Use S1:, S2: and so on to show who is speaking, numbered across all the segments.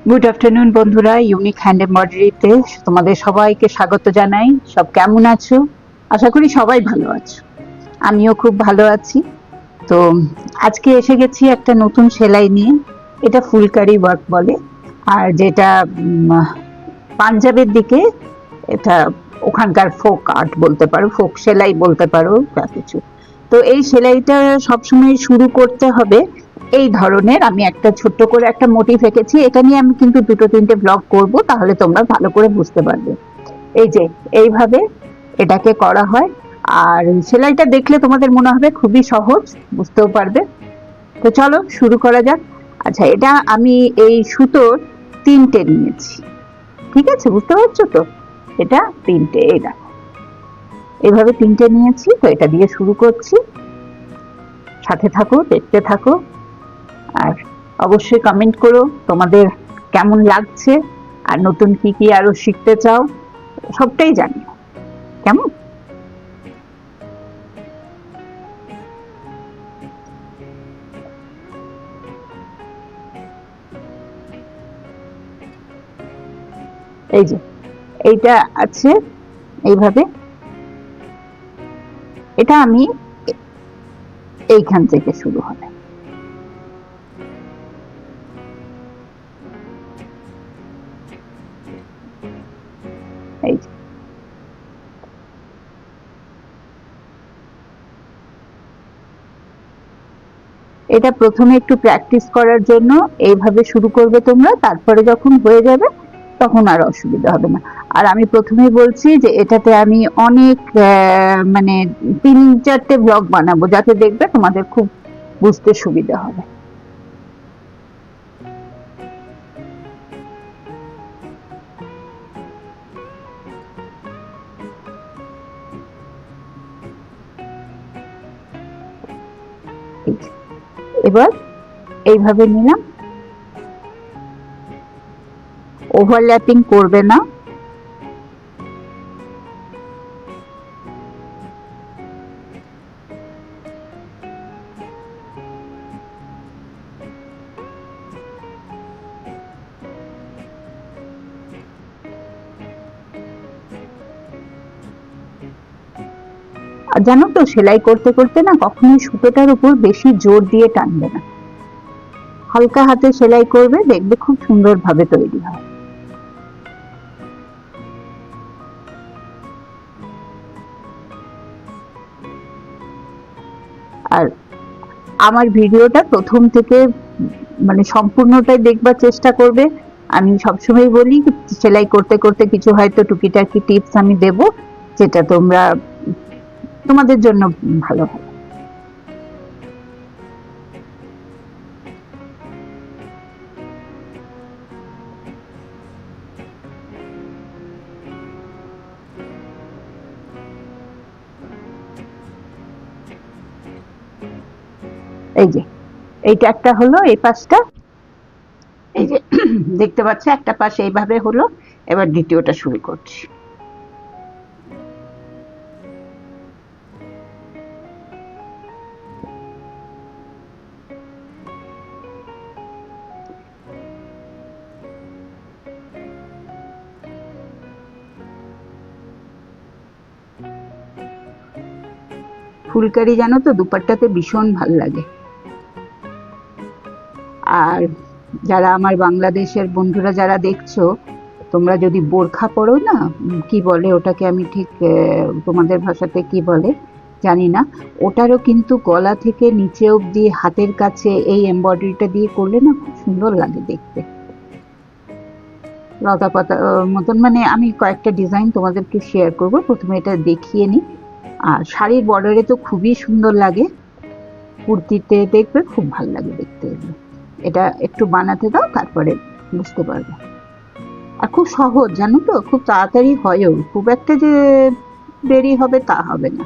S1: Good afternoon বন্ধুরা, unique hand এমব্রয়ডারিতে তোমাদের সবাইকে স্বাগত জানাই। সব কেমন আছো? আশা করি সবাই ভালো আছো। আমিও খুব ভালো আছি। তো আজকে এসে গেছি একটা নতুন সেলাই নিয়ে। এটা ফুলকারি ওয়ার্ক বলে, আর যেটা পাঞ্জাবের দিকে এটা ওখানকার ফোক আর্ট বলতে পারো, ফোক সেলাই বলতে পারো বা কিছু। তো এই সেলাইটা সবসময় শুরু করতে হবে এই ধরনের। আমি একটা ছোট্ট করে একটা মোটিভ এঁকেছি, এটা নিয়ে আমি কিন্তু দুটো তিনটে ব্লগ করব, তাহলে তোমরা ভালো করে বুঝতে পারবে। এই যে এইভাবে এটাকে করা হয়, আর সেলাইটা দেখলে তোমাদের মনে হবে খুবই সহজ, বুঝতেও পারবে। তো চলো শুরু করা যাক। আচ্ছা, এটা আমি এই সুতোর তিনটে নিয়েছি, ঠিক আছে? বুঝতে পারছো তো? এটা তিনটে, এই দেখো এভাবে তিনটে নিয়েছি। তো এটা দিয়ে শুরু করছি, সাথে থাকো, দেখতে থাকো, আর অবশ্যই কমেন্ট করো তোমাদের কেমন লাগছে, আর নতুন কি কি আরো শিখতে চাও সবটাই জানিও, কেমন? এই যে এইটা আছে এইভাবে, এটা আমি এইখান থেকে শুরু হবে। এই যে এটা প্রথমে একটু প্র্যাকটিস করার জন্য এইভাবে শুরু করবে তোমরা, তারপরে যখন হয়ে যাবে তখন আর অসুবিধা হবে না। আর আমি প্রথমেই বলছি যে এটাতে আমি অনেক মানে 3-4টে ব্লগ বানাবো, যাতে দেখবে তোমাদের খুব বুঝতে সুবিধা হবে। এবার এইভাবে নিলাম, ওভারল্যাপিং করবে না। আর জানো তো, সেলাই করতে করতে না কখনোই সুতোটার উপর বেশি জোর দিয়ে টানবে না, হালকা হাতে সেলাই করবে, দেখবে খুব সুন্দর ভাবে তৈরি হয়। আর আমার ভিডিওটা প্রথম থেকে মানে সম্পূর্ণটাই দেখবার চেষ্টা করবে। আমি সবসময় বলি সেলাই করতে করতে কিছু হয়তো টুকিটাকি টিপস আমি দেব, যেটা তোমরা তোমাদের জন্য ভালো হবে। এই যে এইটা একটা হলো, এই পাশটা এই যে দেখতে পাচ্ছ একটা পাশ এইভাবে হলো। এবার দ্বিতীয়টা শুরু করছি। ফুলকারি জানো তো দুপাট্টাতে ভীষণ ভাল লাগে। আর যারা আমার বাংলাদেশের বন্ধুরা যারা দেখছো, তোমরা যদি বোরখা পরো না, কি বলে ওটাকে, আমি ঠিক তোমাদের ভাষাতে কি বলে জানি না, ওটারও কিন্তু গলা থেকে নিচে অবধি হাতের কাছে এই এমব্রয়ডারিটা দিয়ে করলে না খুব সুন্দর লাগে দেখতে, লতা পাতা মতন। মানে আমি কয়েকটা ডিজাইন তোমাদেরকে শেয়ার করব, প্রথমে এটা দেখিয়ে নিই। আর শাড়ির বর্ডারে তো খুবই সুন্দর লাগে, কুর্তিতে দেখবে খুব ভালো লাগে দেখতে এগুলো। এটা একটু বানাতে দাও, তারপরে বুঝতে পারবে। আর খুব সহজ জানো তো, খুব তাড়াতাড়ি হয়ও, খুব একটা যে দেরি হবে তা হবে না।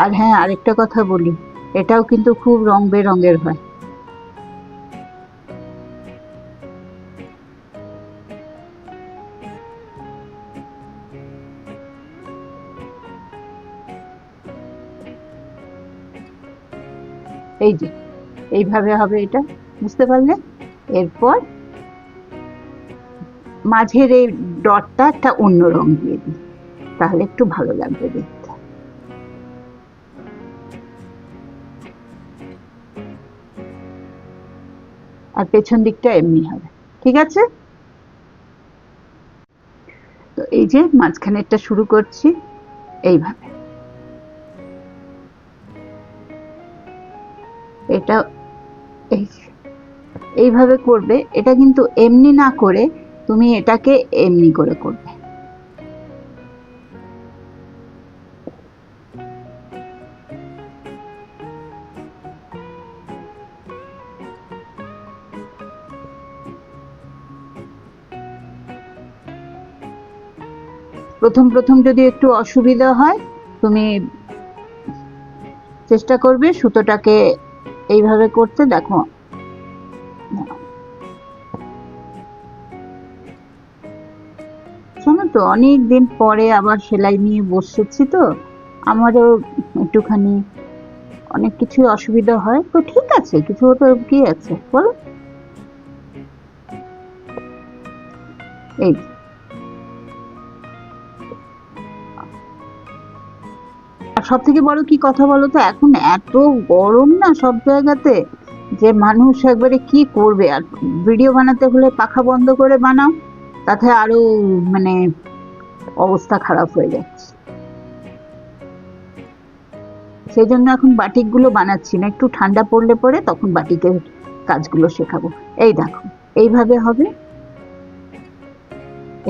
S1: আর হ্যাঁ, আরেকটা কথা বলি, এটাও কিন্তু খুব রং বেরঙের হয়। এই যে এইভাবে হবে, এটা বুঝতে পারলে? এরপর মাঝের এই ডটটা একটা অন্য রং দিয়ে দিই, তাহলে একটু ভালো লাগবে দেখতে। আর পেছন দিকটা এমনি হবে, ঠিক আছে? তো এই যে মাঝখানেরটা শুরু করছি এইভাবে, এটা এই এইভাবে করবে। এটা কিন্তু এমনি না করে তুমি এটাকে এমনি করে করবে। প্রথম প্রথম যদি একটু অসুবিধা হয়, তুমি চেষ্টা করবে সুতোটাকে এইভাবে করতে। দেখো, শোনো তো, অনেক দিন পরে আবার সেলাই নিয়ে বসেছি, তো আমারও একটুখানি অনেক কিছু অসুবিধা হয়, তো ঠিক আছে, কিছু তো কি আছে বলো। এই আর সব থেকে বড় কি কথা বলো তো, এখন এত গরম না সব জায়গাতে, যে মানুষ একবারে কি করবে। আর ভিডিও বানাতে হলে পাখা বন্ধ করে বানাও, তাতে আরো মানে অবস্থা খারাপ হয়ে যাচ্ছে। সেই জন্য এখন বাটিকগুলো বানাচ্ছি না, একটু ঠান্ডা পড়লে পরে তখন বাটিকের কাজগুলো শেখাবো। এই দেখো, এইভাবে হবে।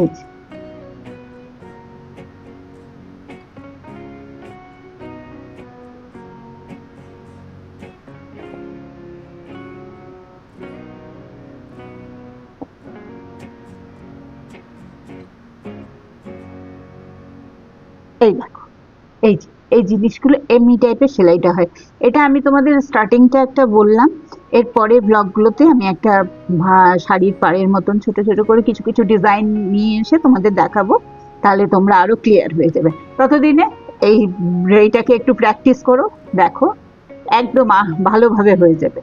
S1: এই যে, এই দেখো, এই যে এই জিনিসগুলো এমনি টাইপের সেলাইটা হয়। এটা আমি তোমাদের স্টার্টিংটা একটা বললাম, এর পরে ব্লগগুলোতে আমি একটা শাড়ির পাড়ের মতন ছোট ছোট করে কিছু কিছু ডিজাইন নিয়ে এসে তোমাদের দেখাবো, তাহলে তোমরা আরো ক্লিয়ার হয়ে যাবে। ততদিনে এই এইটাকে একটু প্র্যাকটিস করো, দেখো একদম ভালোভাবে হয়ে যাবে।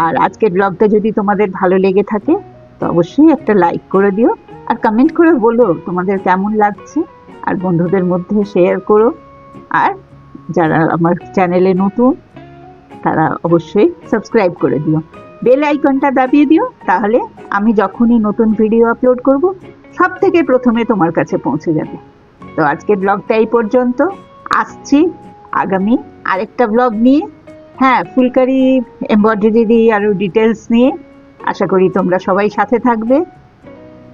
S1: আর আজকের ব্লগটা যদি তোমাদের ভালো লেগে থাকে, তো অবশ্যই একটা লাইক করে দিও, আর কমেন্ট করে বলো তোমাদের কেমন লাগছে, আর বন্ধুদের মধ্যে শেয়ার করো। আর যারা আমার চ্যানেলে নতুন, তারা অবশ্যই সাবস্ক্রাইব করে দিও, বেল আইকনটা দাবিয়ে দিও, তাহলে আমি যখনই নতুন ভিডিও আপলোড করব সব থেকে প্রথমে তোমার কাছে পৌঁছে যাবে। তো আজকের ব্লগটা এই পর্যন্ত, আসছি আগামী আরেকটা ব্লগ নিয়ে। হ্যাঁ, ফুলকারি এমব্রয়ডারি আরো ডিটেলস নিয়ে। আশা করি তোমরা সবাই সাথে থাকবে।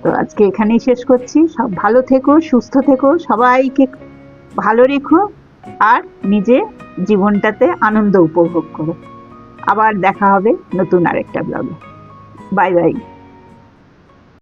S1: তো আজকে এখানেই শেষ করছি। সব ভালো থেকো, সুস্থ থেকো, সবাইকে ভালো রেখো, আর নিজে জীবনটাতে আনন্দ উপভোগ করো। আবার দেখা হবে নতুন আরেকটা ব্লগে। Bye bye.